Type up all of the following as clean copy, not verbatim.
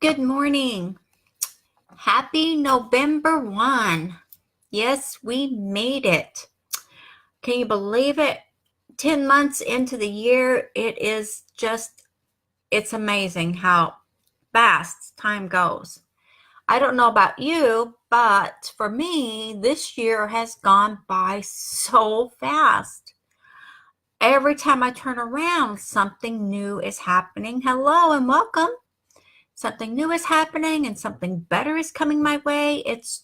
Good morning. Happy November 1. Yes, we made it. Can you believe it? 10 months into the year, it's amazing how fast time goes. I don't know about you, but for me, this year has gone by so fast. Every time I turn around, something new is happening. Hello and welcome. Something new is happening and something better is coming my way. It's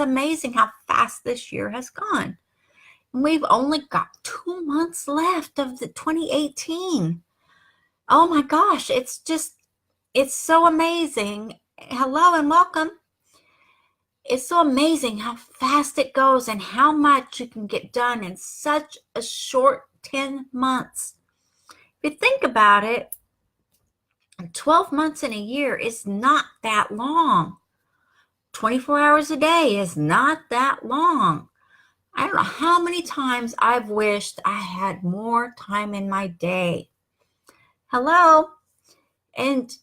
amazing how fast this year has gone. And we've only got 2 months left of the 2018. Oh my gosh, it's so amazing. Hello and welcome. It's so amazing how fast it goes and how much you can get done in such a short 10 months. If you think about it, 12 months in a year is not that long. 24 hours a day is not that long. I don't know how many times I've wished I had more time in my day. Hello? And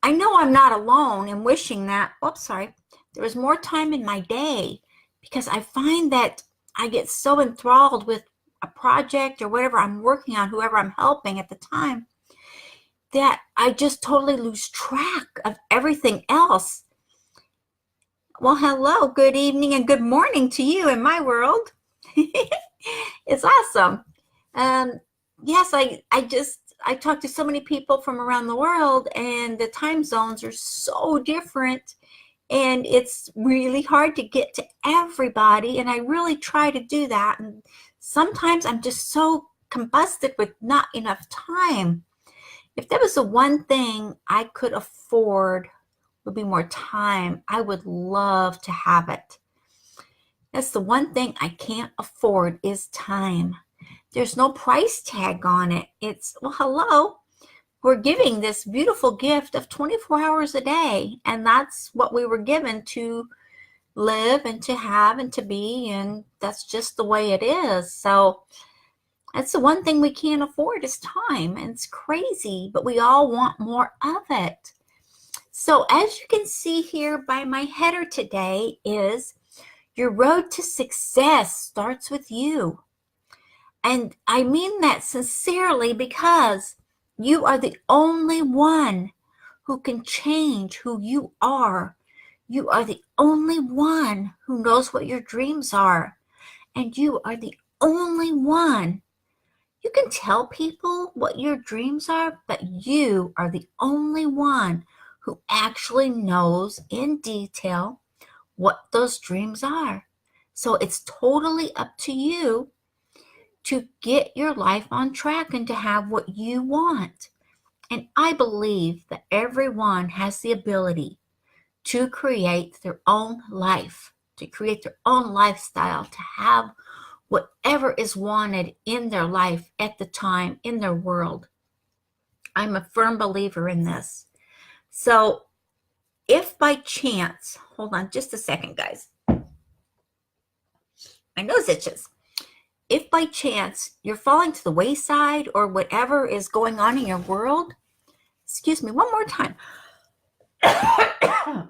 I know I'm not alone in wishing that, there was more time in my day, because I find that I get so enthralled with a project or whatever I'm working on, whoever I'm helping at the time, that I just totally lose track of everything else. Well, hello, good evening, and good morning to you in my world. It's awesome. Yes, I talk to so many people from around the world, and the time zones are so different, and it's really hard to get to everybody, and I really try to do that. And sometimes I'm just so combusted with not enough time. If there was the one thing I could afford would be more time, I would love to have it. That's the one thing I can't afford is time. There's no price tag on it. Well, hello. We're giving this beautiful gift of 24 hours a day, and that's what we were given to live and to have and to be, and that's just the way it is. So that's the one thing we can't afford is time, and it's crazy, but we all want more of it. So as you can see here by my header today is your road to success starts with you. And I mean that sincerely, because you are the only one who can change who you are. You are the only one who knows what your dreams are. And you are the only one. You can tell people what your dreams are, but you are the only one who actually knows in detail what those dreams are. So it's totally up to you to get your life on track and to have what you want. And I believe that everyone has the ability to create their own life, to create their own lifestyle, to have whatever is wanted in their life at the time, in their world. I'm a firm believer in this. So if by chance, hold on just a second, guys. My nose itches. If by chance you're falling to the wayside or whatever is going on in your world, excuse me, one more time. I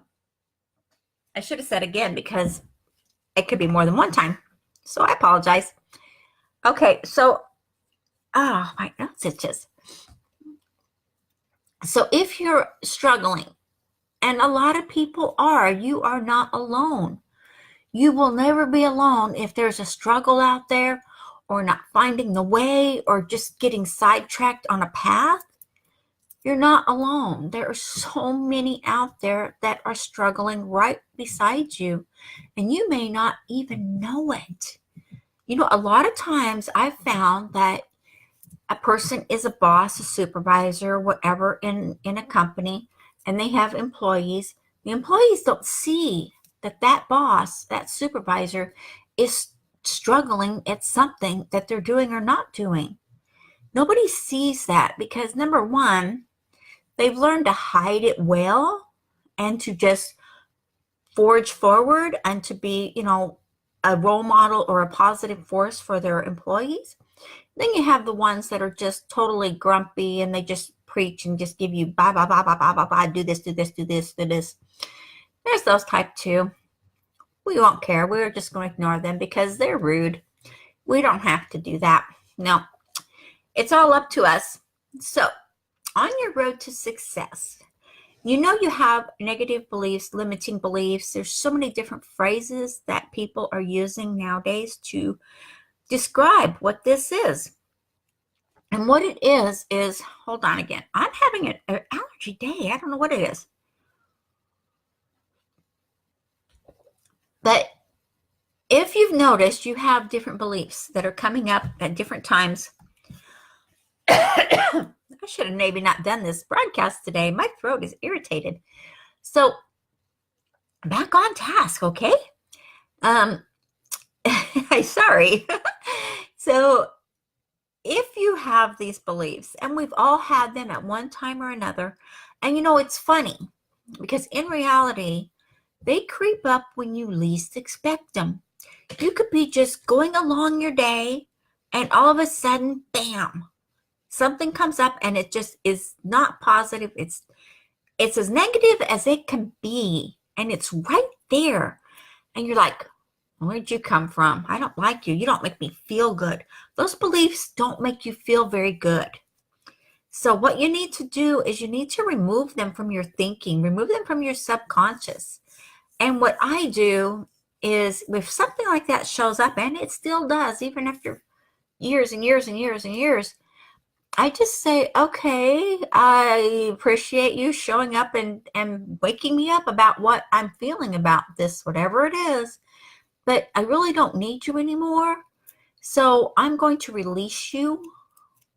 should have said again, because it could be more than one time. So I apologize. Okay, so, my nose itches. So if you're struggling, and a lot of people are, you are not alone. You will never be alone if there's a struggle out there, or not finding the way, or just getting sidetracked on a path. You're not alone. There are so many out there that are struggling right beside you, and you may not even know it. You know, a lot of times I've found that a person is a boss, a supervisor, whatever in a company, and they have employees. The employees don't see that boss, that supervisor, is struggling at something that they're doing or not doing. Nobody sees that because, number one, they've learned to hide it well and to just forge forward and to be, a role model or a positive force for their employees. Then you have the ones that are just totally grumpy and they just preach and just give you blah, blah, blah, blah, blah, blah, blah, do this, do this, do this, do this. There's those type too. We won't care. We're just going to ignore them because they're rude. We don't have to do that. No, it's all up to us. So on your road to success, you know you have negative beliefs, limiting beliefs. There's so many different phrases that people are using nowadays to describe what this is. And what it is, hold on again. I'm having an allergy day. I don't know what it is. But if you've noticed, you have different beliefs that are coming up at different times. I should have maybe not done this broadcast today. My throat is irritated. So back on task, okay? Sorry. So if you have these beliefs, and we've all had them at one time or another, and you know, it's funny because in reality, they creep up when you least expect them. You could be just going along your day, and all of a sudden, bam, something comes up, and it just is not positive. It's as negative as it can be, and it's right there. And you're like, where'd you come from? I don't like you. You don't make me feel good. Those beliefs don't make you feel very good. So what you need to do is you need to remove them from your thinking, remove them from your subconscious. And what I do is if something like that shows up, and it still does, even after years and years and years and years, I just say, okay, I appreciate you showing up and waking me up about what I'm feeling about this, whatever it is. But I really don't need you anymore. So I'm going to release you,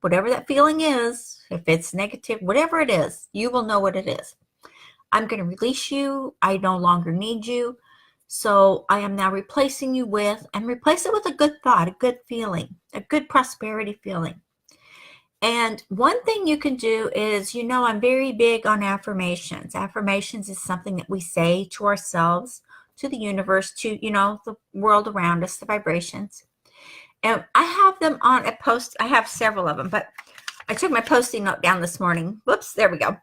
whatever that feeling is. If it's negative, whatever it is, you will know what it is. I'm going to release you. I no longer need you. So I am now replacing you with, and replace it with a good thought, a good feeling, a good prosperity feeling. And one thing you can do is, you know, I'm very big on affirmations. Affirmations is something that we say to ourselves, to the universe, to, you know, the world around us, the vibrations. And I have them on a post. I have several of them, but I took my Post-it note down this morning. Whoops, there we go.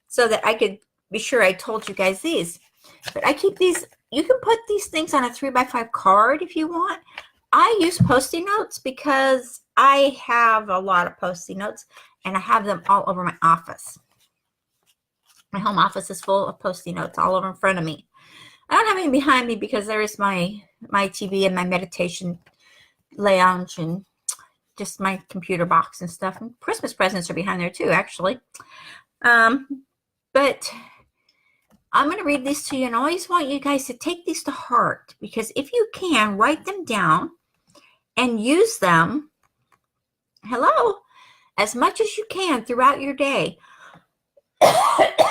So that I could be sure I told you guys these. But I keep these. You can put these things on a 3x5 card if you want. I use Post-it notes because I have a lot of Post-it notes, and I have them all over my office. My home office is full of Post-it notes all over in front of me. I don't have any behind me because there is my TV and my meditation lounge and just my computer box and stuff. And Christmas presents are behind there too, actually. But I'm going to read these to you, and I always want you guys to take these to heart, because if you can, write them down and use them, as much as you can throughout your day.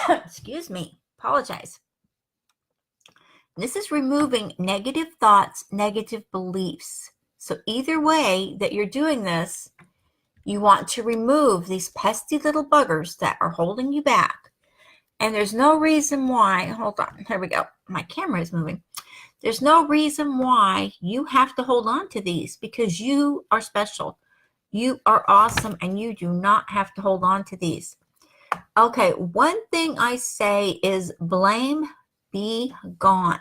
Excuse me, apologize. This is removing negative thoughts, negative beliefs. So either way that you're doing this, you want to remove these pesky little buggers that are holding you back. And there's no reason why, hold on, here we go. My camera is moving. There's no reason why you have to hold on to these, because you are special. You are awesome, and you do not have to hold on to these. Okay, one thing I say is blame be gone.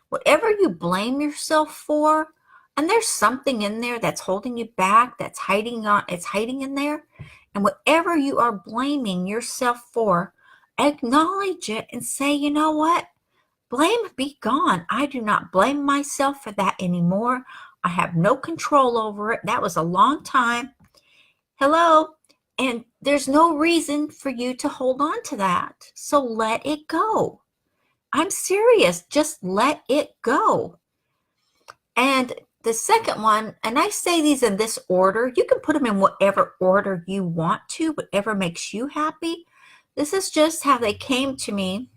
Whatever you blame yourself for, and there's something in there that's holding you back, that's hiding in there. And whatever you are blaming yourself for, acknowledge it and say, you know what? Blame be gone. I do not blame myself for that anymore. I have no control over it. That was a long time. And there's no reason for you to hold on to that. So let it go. I'm serious. Just let it go. And the second one, and I say these in this order. You can put them in whatever order you want to, whatever makes you happy. This is just how they came to me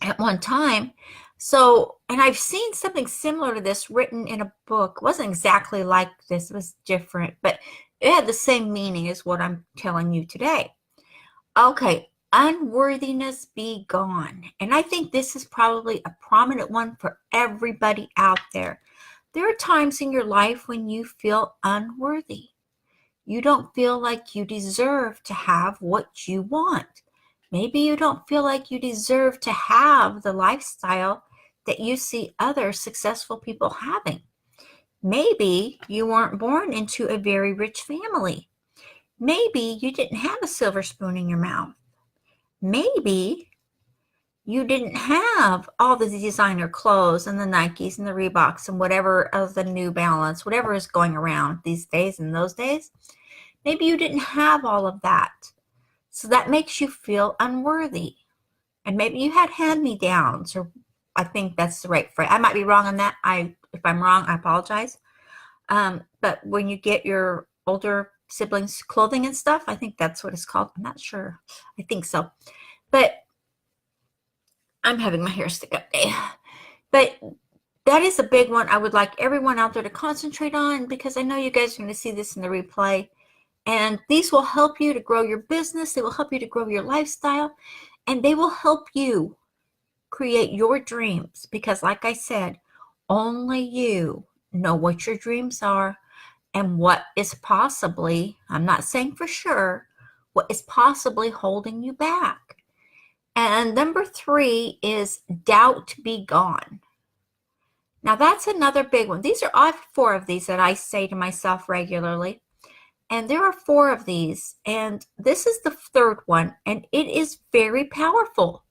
at one time. So, and I've seen something similar to this written in a book. It wasn't exactly like this. It was different, but it had the same meaning as what I'm telling you today. Okay, unworthiness be gone. And I think this is probably a prominent one for everybody out there. There are times in your life when you feel unworthy. you don't feel like you deserve to have what you want. Maybe you don't feel like you deserve to have the lifestyle that you see other successful people having. Maybe you weren't born into a very rich family. Maybe you didn't have a silver spoon in your mouth. Maybe you didn't have all the designer clothes and the Nikes and the Reeboks and whatever of the New Balance, whatever is going around these days and those days. Maybe you didn't have all of that. So that makes you feel unworthy. And maybe you had hand-me-downs, or I think that's the right phrase. I might be wrong on that. If I'm wrong, I apologize. But when you get your older siblings clothing and stuff, I think that's what it's called. I'm not sure. I think so. But I'm having my hair stick up day. But that is a big one I would like everyone out there to concentrate on, because I know you guys are going to see this in the replay. And these will help you to grow your business. They will help you to grow your lifestyle. And they will help you create your dreams. Because like I said, only you know what your dreams are and what is possibly, I'm not saying for sure, what is possibly holding you back. And number 3 is doubt be gone. Now that's another big one. I have 4 of these that I say to myself regularly. And there are 4 of these. And this is the 3rd one. And it is very powerful.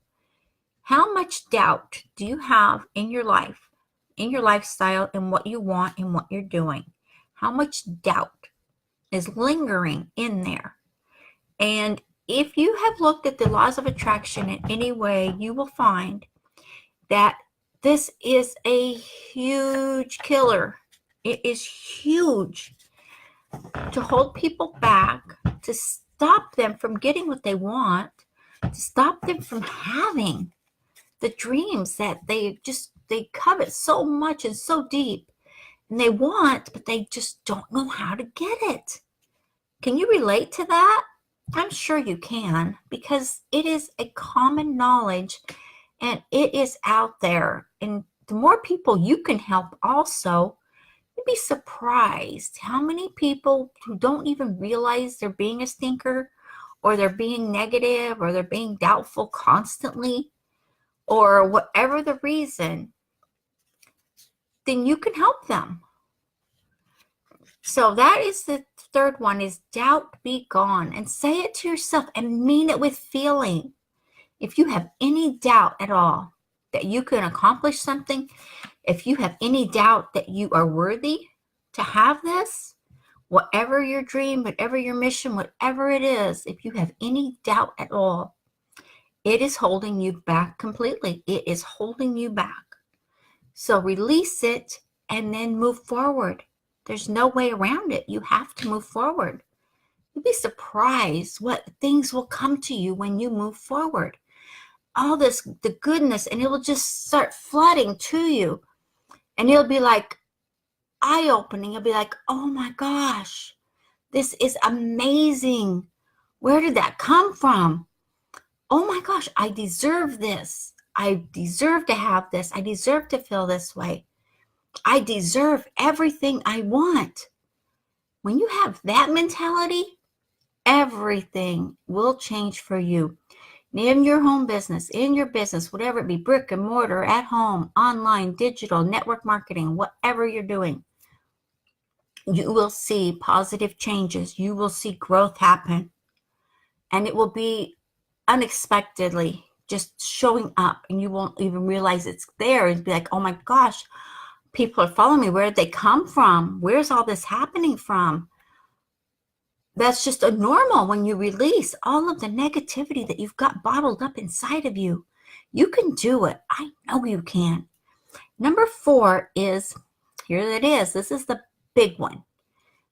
How much doubt do you have in your life, in your lifestyle, and what you want and what you're doing? How much doubt is lingering in there? And if you have looked at the laws of attraction in any way, you will find that this is a huge killer. It is huge to hold people back, to stop them from getting what they want, to stop them from having the dreams that they covet so much and so deep, and they want, but they just don't know how to get it. Can you relate to that? I'm sure you can, because it is a common knowledge and it is out there. And the more people you can help also, you'd be surprised how many people who don't even realize they're being a stinker, or they're being negative, or they're being doubtful constantly, or whatever the reason, then you can help them. So that is the 3rd one, is doubt be gone. And say it to yourself and mean it with feeling. If you have any doubt at all that you can accomplish something, if you have any doubt that you are worthy to have this, whatever your dream, whatever your mission, whatever it is, if you have any doubt at all, it is holding you back completely. It is holding you back. So release it and then move forward. There's no way around it. You have to move forward. You'll be surprised what things will come to you when you move forward. All this, the goodness, and it will just start flooding to you. And it'll be like eye-opening. You'll be like, oh my gosh, this is amazing. Where did that come from? Oh my gosh, I deserve this. I deserve to have this. I deserve to feel this way. I deserve everything I want. When you have that mentality, everything will change for you. In your home business, in your business, whatever it be, brick and mortar, at home, online, digital, network marketing, whatever you're doing, you will see positive changes. You will see growth happen. And it will be unexpectedly just showing up, and you won't even realize it's there. It'd be like, oh my gosh, people are following me. Where did they come from? Where's all this happening from? That's just a normal when you release all of the negativity that you've got bottled up inside of you. You can do it. I know you can. Number 4 is, here it is. This is the big one.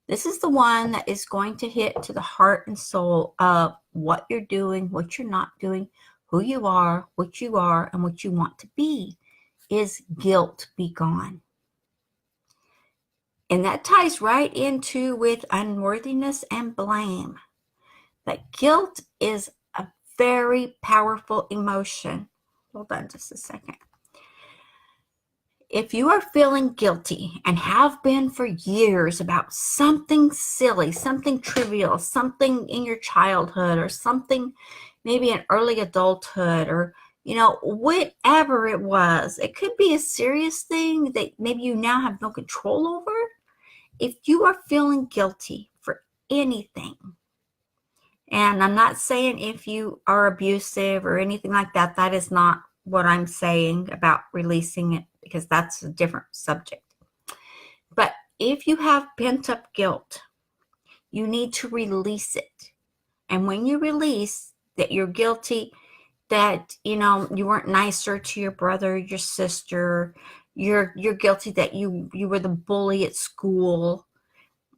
This is the one that is going to hit to the heart and soul of what you're doing, what you're not doing, who you are, and what you want to be, is guilt be gone. And that ties right into with unworthiness and blame. But guilt is a very powerful emotion. Hold on just a second. If you are feeling guilty and have been for years about something silly, something trivial, something in your childhood or something maybe in early adulthood or whatever it was, it could be a serious thing that maybe you now have no control over. If you are feeling guilty for anything, and I'm not saying if you are abusive or anything like that, that is not what I'm saying about releasing it, because that's a different subject. But if you have pent up guilt, you need to release it. And when you release that you're guilty, that you weren't nicer to your brother, your sister, you're guilty that you were the bully at school,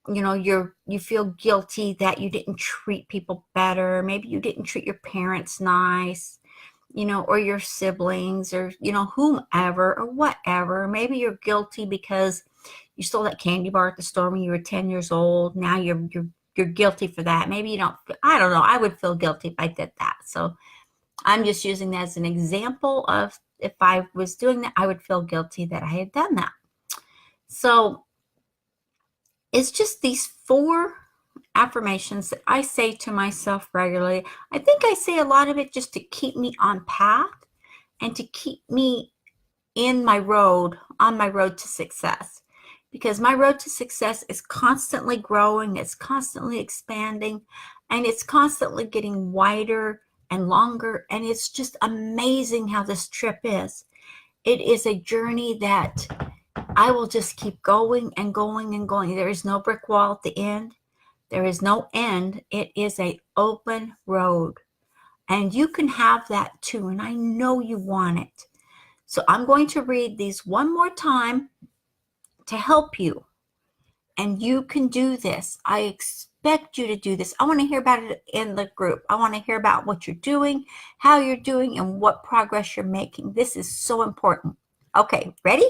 you feel guilty that you didn't treat people better, maybe you didn't treat your parents nice, or your siblings, or whomever or whatever. Maybe you're guilty because you stole that candy bar at the store when you were 10 years old. Now you're guilty for that. Maybe you don't. I don't know. I would feel guilty if I did that. So I'm just using that as an example of if I was doing that, I would feel guilty that I had done that. So it's just these 4 affirmations that I say to myself regularly. I think I say a lot of it just to keep me on path and to keep me on my road to success. Because my road to success is constantly growing, it's constantly expanding, and it's constantly getting wider and longer. And it's just amazing how this trip is. It is a journey that I will just keep going and going and going. There is no brick wall at the end. There is no end. It is an open road. And you can have that too. And I know you want it. So I'm going to read these one more time to help you. And you can do this. I expect you to do this. I want to hear about it in the group. I want to hear about what you're doing, how you're doing, and what progress you're making. This is so important. Okay, ready?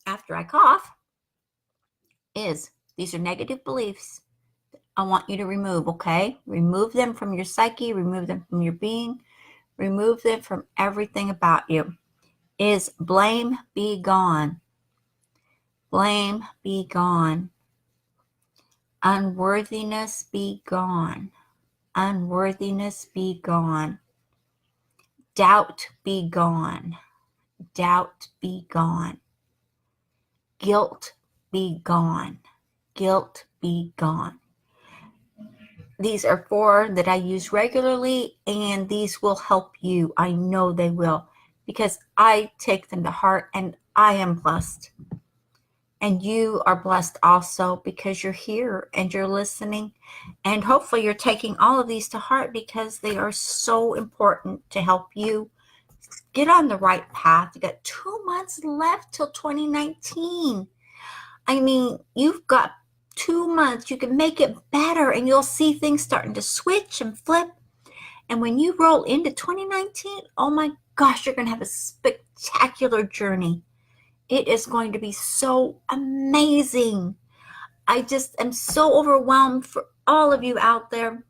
After I cough, these are negative beliefs I want you to remove, okay? Remove them from your psyche, remove them from your being, remove them from everything about you. Is blame be gone. Blame be gone. Unworthiness be gone. Unworthiness be gone. Doubt be gone. Doubt be gone. Guilt be gone. Guilt be gone. These are 4 that I use regularly, and these will help you. I know they will, because I take them to heart, and I am blessed. And you are blessed also, because you're here and you're listening. And hopefully you're taking all of these to heart, because they are so important to help you get on the right path. You got 2 months left till 2019. I mean, you've got 2 months. You can make it better, and you'll see things starting to switch and flip. And when you roll into 2019, oh my gosh, you're going to have a spectacular journey. It is going to be so amazing. I just am so overwhelmed for all of you out there.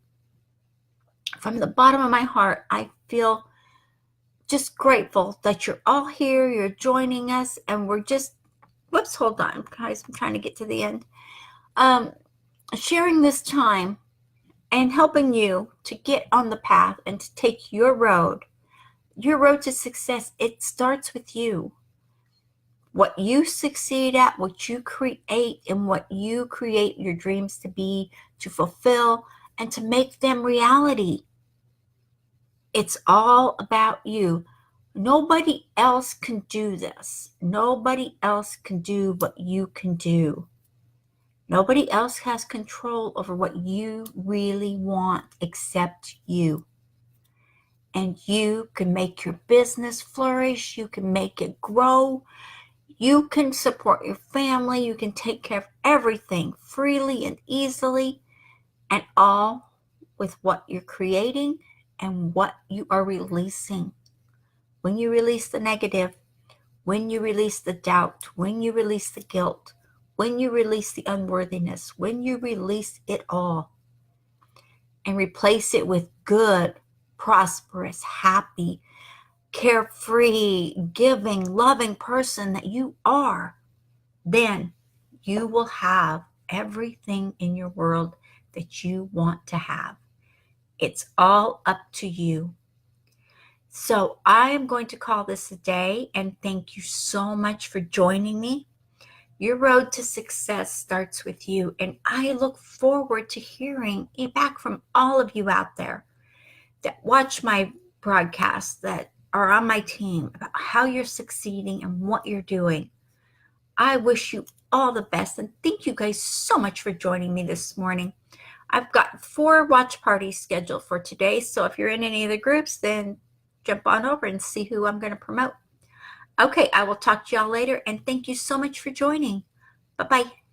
From the bottom of my heart, I feel just grateful that you're all here, you're joining us, and we're just, hold on, guys, I'm trying to get to the end. Sharing this time and helping you to get on the path and to take your road to success. It starts with you. What you succeed at, what you create, and what you create your dreams to be, to fulfill, and to make them reality. It's all about you. Nobody else can do this. Nobody else can do what you can do. Nobody else has control over what you really want except you. And you can make your business flourish. You can make it grow. You can support your family. You can take care of everything freely and easily, and all with what you're creating and what you are releasing. When you release the negative, when you release the doubt, when you release the guilt, when you release the unworthiness, when you release it all and replace it with good, prosperous, happy, carefree, giving, loving person that you are, then you will have everything in your world that you want to have. It's all up to you. So I am going to call this a day and thank you so much for joining me. Your road to success starts with you, and I look forward to hearing back from all of you out there that watch my broadcasts, that are on my team, about how you're succeeding and what you're doing. I wish you all the best, and thank you guys so much for joining me this morning. I've got 4 watch parties scheduled for today, so if you're in any of the groups, then jump on over and see who I'm going to promote. Okay, I will talk to y'all later, and thank you so much for joining. Bye-bye.